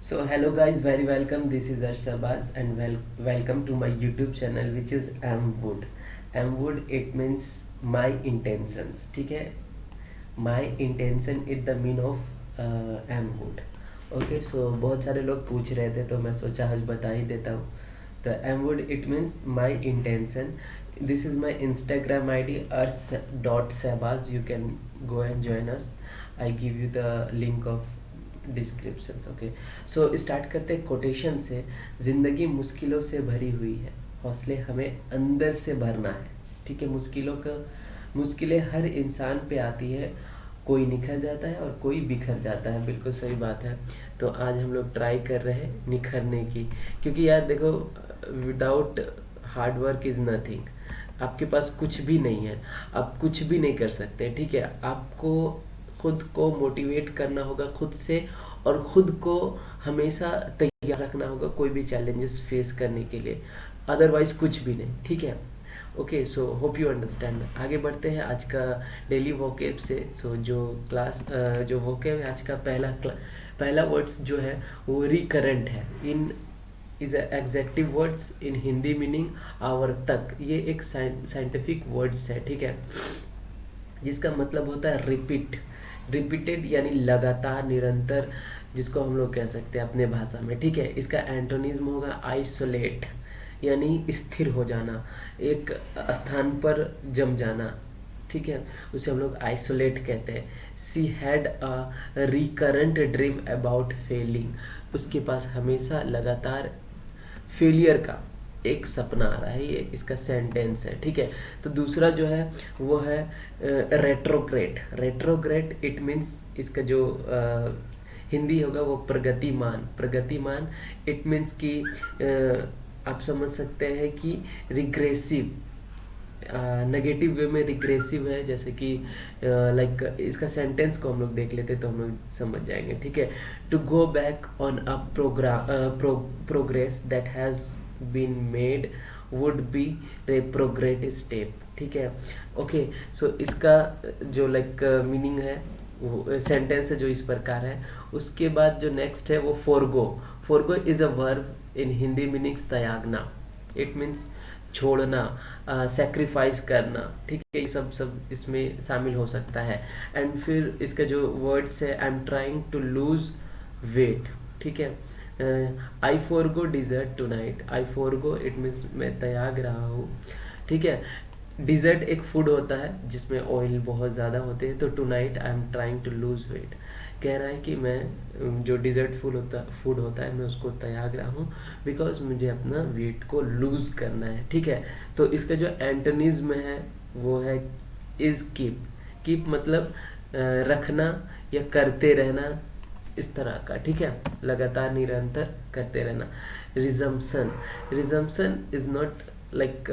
So hello guys, very welcome. This is Arsh Sabaz and welcome to my YouTube channel which is Mwood. Mwood it means my intentions. ठीक है, my intention is the mean of Mwood. Okay so बहुत सारे लोग पूछ रहे थे तो मैं सोचा आज बता ही देता हूँ. तो Mwood it means my intention. This is my Instagram ID arsh.sabaz. You can go and join us. I give you the link of descriptions. Okay so start करते हैं कोटेशन से. ज़िंदगी मुश्किलों से भरी हुई है, हौसले हमें अंदर से भरना है. ठीक है, मुश्किलें हर इंसान पे आती है. कोई निखर जाता है और कोई बिखर जाता है. बिल्कुल सही बात है. तो आज हम लोग ट्राई कर रहे हैं निखरने की, क्योंकि यार देखो, without hard work is nothing. आपके पास कुछ भी नहीं है, आप कुछ भी नहीं कर सकते. ठीक है, आपको खुद को मोटिवेट करना होगा खुद से, और खुद को हमेशा तैयार रखना होगा कोई भी चैलेंजेस फेस करने के लिए. अदरवाइज कुछ भी नहीं. ठीक है. Okay so hope you understand. आगे बढ़ते हैं आज का डेली वोकेब से. सो जो वोकेब है आज का पहला वर्ड्स जो है वो रिकरेंट है. In is executive words in Hindi meaning hour तक. ये एक साइंटिफिक वर्ड्स है. ठीक है, जिसका मतलब होता है रिपीटेड यानी लगातार, निरंतर, जिसको हम लोग कह सकते हैं अपने भाषा में. ठीक है, इसका एंटोनिज्म होगा आइसोलेट यानी स्थिर हो जाना, एक स्थान पर जम जाना. ठीक है, उसे हम लोग आइसोलेट कहते हैं. She had a recurrent dream about failing. उसके पास हमेशा लगातार फेलियर का एक सपना आ रहा है. ये इसका सेंटेंस है. ठीक है, तो दूसरा जो है वो है रेट्रोग्रेड इट मीन्स इसका जो हिंदी होगा वो प्रगतिमान. इट मीन्स कि आप समझ सकते हैं कि रिग्रेसिव, नेगेटिव वे में रिग्रेसिव है. जैसे कि लाइक इसका सेंटेंस को हम लोग देख लेते तो हम लोग समझ जाएंगे. ठीक है, to go back on a progress that has been made would be retrograde step. ठीक है. ओके सो इसका जो लाइक मीनिंग है, वो सेंटेंस है जो इस प्रकार है. उसके बाद जो नेक्स्ट है वो forgo is a verb in Hindi meanings त्यागना. इट मीन्स छोड़ना, सेक्रीफाइस करना. ठीक है, ये सब इसमें शामिल हो सकता है. एंड फिर इसका जो वर्ड्स है, I am trying to lose weight. ठीक है, I forgo dessert tonight. I forgo it means मैं त्याग रहा हूँ. ठीक है, डिजर्ट एक फूड होता है जिसमें ऑयल बहुत ज़्यादा होते हैं. तो tonight I am trying to lose weight, कह रहा है कि मैं जो डिजर्ट फूड होता है मैं उसको त्याग रहा हूँ बिकॉज मुझे अपना वेट को लूज करना है. ठीक है, तो इसका जो एंटोनिज्म है वो है इज कीप मतलब रखना या करते रहना, इस तरह का. ठीक है, लगातार निरंतर करते रहना. Resumption is not like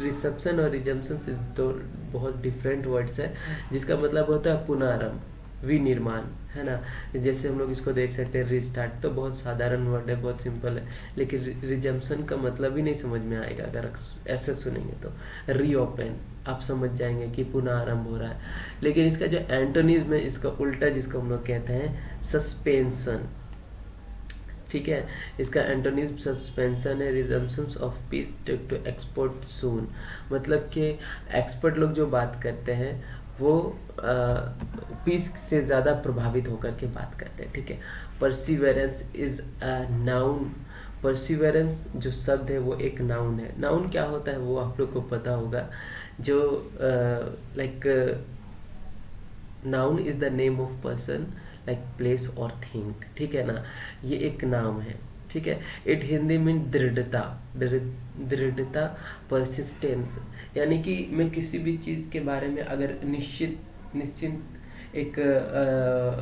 reception और रिजम्पशन इज दो बहुत डिफरेंट वर्ड्स है, जिसका मतलब होता है पुनरारंभ, विनिर्माण, है ना. जैसे हम लोग इसको देख सकते हैं रिस्टार्ट, तो बहुत साधारण वर्ड है, बहुत सिंपल है. लेकिन रिजम्पशन का मतलब ही नहीं समझ में आएगा अगर ऐसे सुनेंगे. तो रीओपन आप समझ जाएंगे कि पुनः आरंभ हो रहा है. लेकिन इसका जो एंटोनिज्म है, इसका उल्टा, जिसको हम लोग कहते हैं सस्पेंशन. ठीक है, इसका एंटोनिज्म सस्पेंशन है. Resumption of peace to export soon. मतलब कि एक्सपर्ट लोग जो बात करते हैं वो पीस से ज़्यादा प्रभावित होकर के बात करते हैं. ठीक है, perseverance is a noun. Perseverance जो शब्द है वो एक नाउन है. नाउन क्या होता है वो आप लोग को पता होगा. जो like noun is the name of person, like place और थिंग. ठीक है ना, ये एक नाम है. ठीक है, इट हिंदी मीन दृढ़ता, परसिस्टेंस. यानी कि मैं किसी भी चीज़ के बारे में अगर निश्चित एक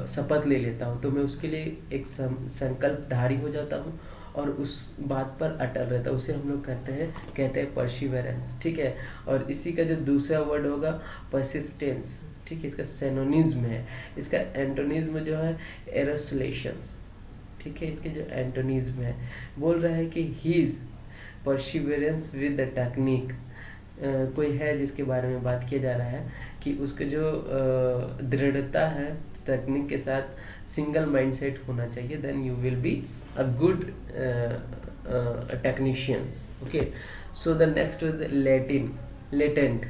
शपथ ले लेता हूँ तो मैं उसके लिए एक संकल्पधारी हो जाता हूँ और उस बात पर अटल रहता है. उसे हम लोग कहते हैं परसिवेरेंस. ठीक है, और इसी का जो दूसरा वर्ड होगा परसिस्टेंस. ठीक है, इसका सेनोनिज्म है. इसका एंटोनिज्म जो है एरोसलेशंस. ठीक है, इसके जो एंटोनिज्म है, बोल रहा है कि his perseverance with the technique. कोई है जिसके बारे में बात किया जा रहा है कि उसके जो दृढ़ता है तकनीक के साथ सिंगल माइंडसेट होना चाहिए, then you will be a good technicians. Okay, so the next is latent.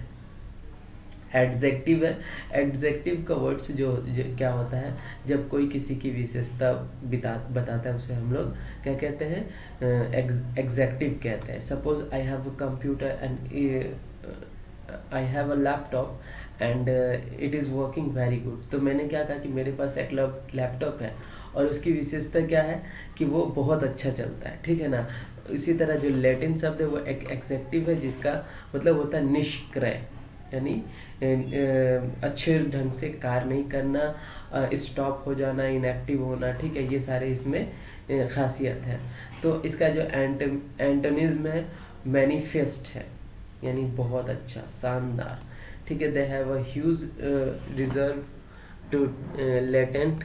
Adjective है। एडजेक्टिव का वर्ड्स जो क्या होता है, जब कोई किसी की विशेषता बताता है उसे हम लोग क्या कहते हैं, एग्जेक्टिव कहते हैं। Suppose I have a computer and I have a laptop and it is working very good. तो मैंने क्या कहा कि मेरे पास एक लैपटॉप है और उसकी विशेषता क्या है कि वो बहुत अच्छा चलता है, ठीक है ना। इसी तरह जो लैटिन शब्द है वो एक एग्जेक्टिव है जिसका मतलब होता है निष्क्रिय, यानी अच्छे ढंग से कार्य नहीं करना, स्टॉप हो जाना, इनएक्टिव होना, ठीक है, ये सारे इसमें खासियत है। तो इसका जो एंटोनिज्म है मैनिफेस्ट है, यानी बहुत अच्छा, शानदार, ठीक है। They have a huge reserve to latent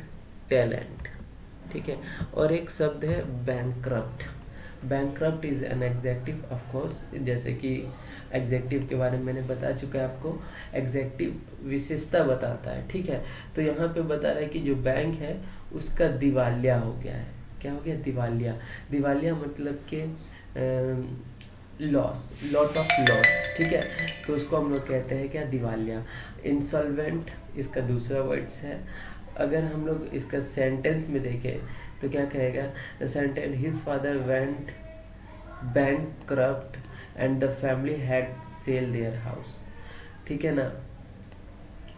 talent, ठीक है। और एक शब्द है bankrupt. Bankrupt is an adjective of course, जैसे कि एग्जेक्टिव के बारे में मैंने बता चुका है आपको। एग्जेक्टिव विशेषता बताता है, ठीक है। तो यहाँ पे बता रहा है कि जो बैंक है उसका दिवालिया हो गया है। क्या हो गया? दिवालिया। दिवालिया मतलब कि लॉस, लॉट ऑफ लॉस, ठीक है। तो उसको हम लोग कहते हैं क्या? दिवालिया। इंसॉल्वेंट इसका दूसरा वर्ड्स है। अगर हम लोग इसका सेंटेंस में देखें तो क्या कहेगा? Sentence, his father went bankrupt and the family had sell their house, ठीक है ना।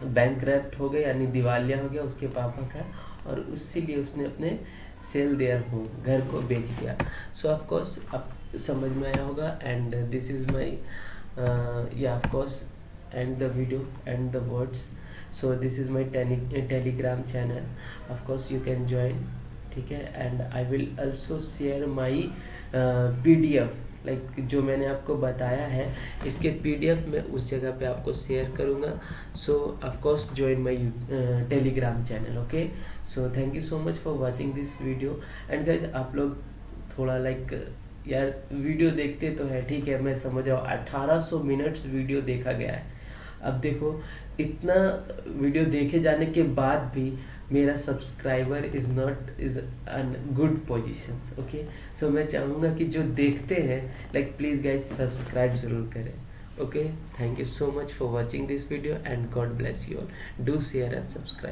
बैंकक्रप्ट हो गया यानी दिवालिया हो गया उसके पापा का, और इसीलिए उसने अपने सेल देयर होम, घर को बेच दिया। सो ऑफ कोर्स अब समझ में आया होगा। एंड दिस इज माय या of course and the video and the words. So this is my Telegram channel, of course you can join, ठीक है। And I will also share my PDF, like जो मैंने आपको बताया है इसके PDF में उस जगह पे आपको शेयर करूँगा। सो of course join my Telegram channel. Okay, so thank you so much for watching this video. And guys आप लोग थोड़ा लाइक यार वीडियो देखते तो है, ठीक है, मैं समझ रहा हूँ 1800 मिनट्स वीडियो देखा गया है। अब देखो इतना वीडियो देखे जाने के बाद भी मेरा subscriber is not is in good positions. Okay, so मैं चाहूँगा कि जो देखते हैं लाइक प्लीज़ गाइज सब्सक्राइब ज़रूर करें। Okay, thank you so much for watching this video and God bless you all. Do share and subscribe.